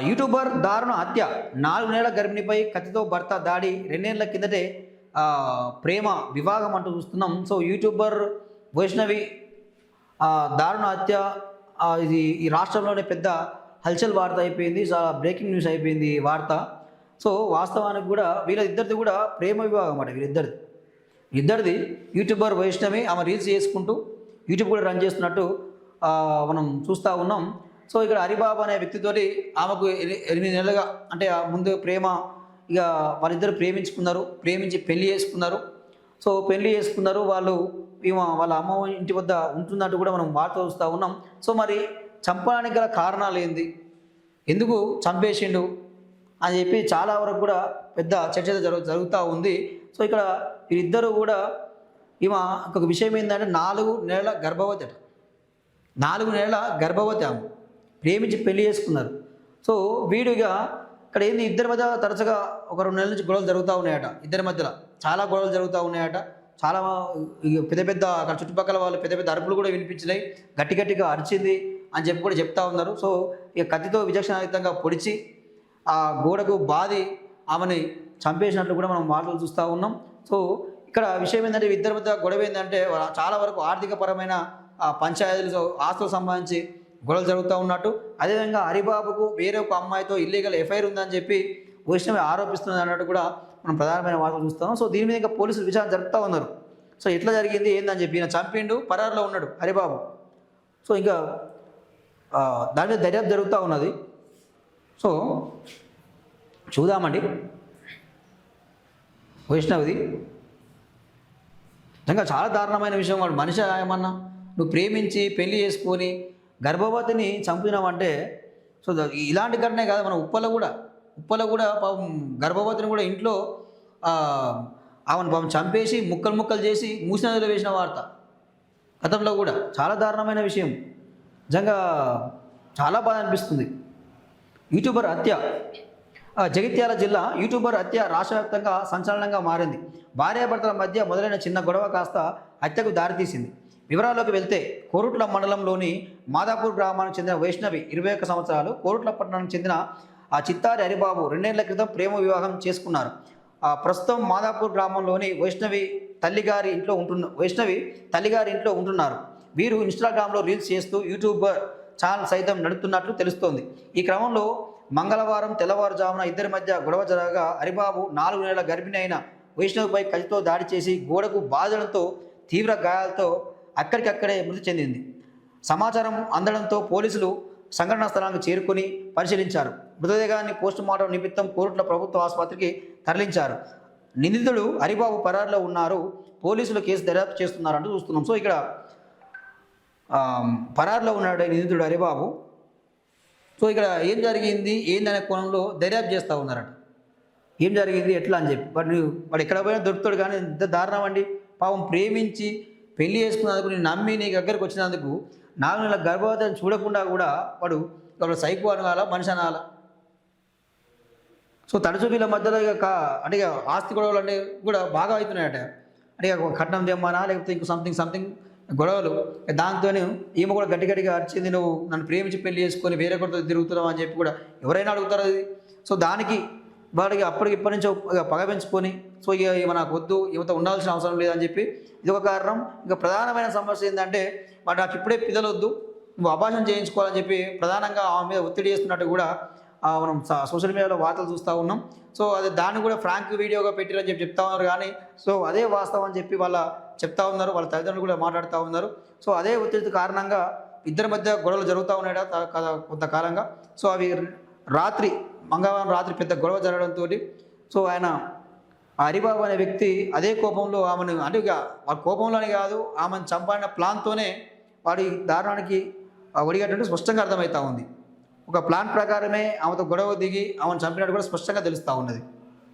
YouTuber దారుణ హత్య 4 నెలల గర్భిణిపై కత్తితో భర్త దాడి 2 ఏళ్ల కిందటే ప్రేమ వివాహం అంటూ చూస్తున్నాం. సో యూట్యూబర్ వైష్ణవి దారుణ హత్య ఇది ఈ రాష్ట్రంలోనే పెద్ద హల్చల్ వార్త అయిపోయింది. చాలా బ్రేకింగ్ న్యూస్ అయిపోయింది ఈ వార్త. సో వాస్తవానికి కూడా వీళ్ళిద్దరిది కూడా ప్రేమ వివాహం అట. ఇద్దరిది యూట్యూబర్ వైష్ణవి ఆమె రీల్స్ చేసుకుంటూ యూట్యూబ్ కూడా రన్ చేస్తున్నట్టు మనం చూస్తూ ఉన్నాం. సో ఇక్కడ హరిబాబు అనే వ్యక్తితోటి ఆమెకు 8 నెలలుగా అంటే ముందు ప్రేమ, ఇక వాళ్ళిద్దరు ప్రేమించి పెళ్లి చేసుకున్నారు. సో పెళ్లి చేసుకున్నారు వాళ్ళు. వాళ్ళ అమ్మ ఇంటి వద్ద ఉంటున్నట్టు కూడా మనం వార్త చూస్తూ ఉన్నాం. సో మరి చంపడానికి గల కారణాలు ఏంది, ఎందుకు చంపేసిండు అని చెప్పి చాలా వరకు కూడా పెద్ద చర్చ జరుగుతూ ఉంది. సో ఇక్కడ వీరిద్దరూ కూడా ఒక విషయం ఏంటంటే 4 నెలల గర్భవతి అట. 4 నెలల గర్భవతి ఆమె ప్రేమించి పెళ్లి చేసుకున్నారు. సో వీడిగా ఇక్కడ ఏంది, ఇద్దరి మధ్య తరచుగా ఒక 2 నెలల నుంచి గొడవలు జరుగుతూ ఉన్నాయట. ఇద్దరి మధ్యలో చాలా గొడవలు జరుగుతూ ఉన్నాయట. చాలా పెద్ద అక్కడ చుట్టుపక్కల వాళ్ళు పెద్ద అరుపులు కూడా వినిపించినాయి. గట్టిగా అరిచింది అని చెప్పి కూడా చెప్తా ఉన్నారు. సో ఇక కత్తితో విచక్షణాయుతంగా పొడిచి ఆ గోడకు బాది ఆమెని చంపేసినట్లు కూడా మనం వార్తలు చూస్తూ ఉన్నాం. సో ఇక్కడ విషయం ఏంటంటే ఇద్దరి మధ్య గొడవ ఏంటంటే చాలా వరకు ఆర్థికపరమైన పంచాయతీలు ఆస్తులకు సంబంధించి గొడవలు జరుగుతూ ఉన్నట్టు. అదేవిధంగా హరిబాబుకు వేరే ఒక అమ్మాయితో ఇల్లీగల్ ఎఫ్ఐఆర్ ఉందని చెప్పి వైష్ణవి ఆరోపిస్తుంది అన్నట్టు కూడా మనం ప్రధానమైన వార్తలు చూస్తాం. సో దీని మీద ఇంకా పోలీసులు విచారణ జరుపుతూ ఉన్నారు. సో ఎట్లా జరిగింది ఏందని చెప్పి ఈయన చంపిండు, పరారులో ఉన్నాడు హరిబాబు. సో ఇంకా దాని మీద దర్యాప్తు జరుగుతూ ఉన్నది. సో చూద్దామండి వైష్ణవిది. నిజంగా చాలా దారుణమైన విషయం. వాడు మనిషి ఏమన్నా, నువ్వు ప్రేమించి పెళ్లి చేసుకొని గర్భవతిని చంపినావంటే, సో ఇలాంటి ఘటనే కాదు. మన ఉప్పలో కూడా పాపం గర్భవతిని కూడా ఇంట్లో ఆమెను పాపం చంపేసి ముక్కలు చేసి మూసినదిలో వేసిన వార్త గతంలో కూడా. చాలా దారుణమైన విషయం. నిజంగా చాలా బాధ అనిపిస్తుంది. యూట్యూబర్ హత్య, జగిత్యాల జిల్లా యూట్యూబర్ హత్య రాష్ట్ర వ్యాప్తంగా సంచలనంగా మారింది. భార్యాభర్తల మధ్య మొదలైన చిన్న గొడవ కాస్త హత్యకు దారితీసింది. వివరాల్లోకి వెళ్తే కోరుట్ల మండలంలోని మాదాపూర్ గ్రామానికి చెందిన వైష్ణవి 21 సంవత్సరాలు, కోరుట్ల పట్టణానికి చెందిన చిత్తారి హరిబాబు 2 ఏళ్ల క్రితం ప్రేమ వివాహం చేసుకున్నారు. ప్రస్తుతం మాదాపూర్ గ్రామంలోని వైష్ణవి తల్లిగారి ఇంట్లో ఉంటున్నారు. వీరు ఇన్స్టాగ్రామ్లో రీల్స్ చేస్తూ యూట్యూబర్ ఛానల్ సైతం నడుపుతున్నట్లు తెలుస్తోంది. ఈ క్రమంలో మంగళవారం తెల్లవారుజామున ఇద్దరి మధ్య గొడవ జరగగా హరిబాబు 4 నెలల గర్భిణి అయిన వైష్ణవిపై కత్తితో దాడి చేసి గోడకు బాధడంతో తీవ్ర గాయాలతో అక్కడికక్కడే మృతి చెందింది. సమాచారం అందడంతో పోలీసులు సంఘటనా స్థలానికి చేరుకుని పరిశీలించారు. మృతదేహాన్ని పోస్టుమార్టం నిమిత్తం కోరుట్ల ప్రభుత్వ ఆసుపత్రికి తరలించారు. నిందితుడు హరిబాబు పరారులో ఉన్నారు. పోలీసులు కేసు దర్యాప్తు చేస్తున్నారంటూ చూస్తున్నాం. సో ఇక్కడ పరారులో ఉన్నాడు నిందితుడు హరిబాబు. సో ఇక్కడ ఏం జరిగింది ఏందనే కోణంలో దర్యాప్తు చేస్తూ ఉన్నారట. ఏం జరిగింది ఎట్లా అని చెప్పి వాడు ఎక్కడ పోయినా దొరుకుతాడు. కానీ ఇంత దారుణం అండి. పాపం ప్రేమించి పెళ్లి చేసుకున్నందుకు, నేను నమ్మి నీ దగ్గరకు వచ్చినందుకు 4 నెలల గర్భవతిని చూడకుండా కూడా వాడు సైకో అనాలా, మనిషి అనాలా? సో తరచూ వీళ్ళ మధ్యలో అంటే ఆస్తి గొడవలు అంటే కూడా బాగా అవుతున్నాయట. అంటే కట్నం తెమ్మనా లేకపోతే ఇంకో సంథింగ్ గొడవలు. దాంతో ఈమె కూడా గట్టిగా అరిచింది, నువ్వు నన్ను ప్రేమించి పెళ్లి చేసుకొని వేరే కొడుతో తిరుగుతున్నావు అని చెప్పి కూడా ఎవరైనా అడుగుతారు అది. సో దానికి వాడికి ఇప్పటి నుంచి పగ పెంచుకొని, సో ఇక నాకు వద్దు, ఈమెతో ఉండాల్సిన అవసరం లేదని చెప్పి ఇది ఒక కారణం. ఇంకా ప్రధానమైన సమస్య ఏంటంటే వాడు నాకు ఇప్పుడే పిల్లలు వద్దు, నువ్వు అబార్షన్ చేయించుకోవాలని చెప్పి ప్రధానంగా ఆమె మీద ఒత్తిడి చేస్తున్నట్టు కూడా మనం సోషల్ మీడియాలో వార్తలు చూస్తూ ఉన్నాం. సో దాన్ని కూడా ఫ్రాంక్ వీడియోగా పెట్టిరని చెప్పి చెప్తా ఉన్నారు. కానీ సో అదే వాస్తవం అని చెప్పి చెప్తా ఉన్నారు. వాళ్ళ తల్లిదండ్రులు కూడా మాట్లాడుతూ ఉన్నారు. సో అదే ఒత్తిడి కారణంగా ఇద్దరి మధ్య గొడవలు జరుగుతూ ఉన్నాయట కొంతకాలంగా. సో అవి మంగళవారం రాత్రి పెద్ద గొడవ జరగడంతో సో ఆయన హరిబాబు అనే వ్యక్తి అదే కోపంలో ఆమెను, అంటే ఇక వాడి కోపంలోనే కాదు, ఆమెను చంపాలన్న ప్లాన్తోనే వాడి దారుణానికి ఒడిగట్టినట్టు స్పష్టంగా అర్థమవుతూ ఉంది. ఒక ప్లాన్ ప్రకారమే ఆమెతో గొడవ దిగి ఆమెను చంపినట్టు కూడా స్పష్టంగా తెలుస్తూ ఉన్నది.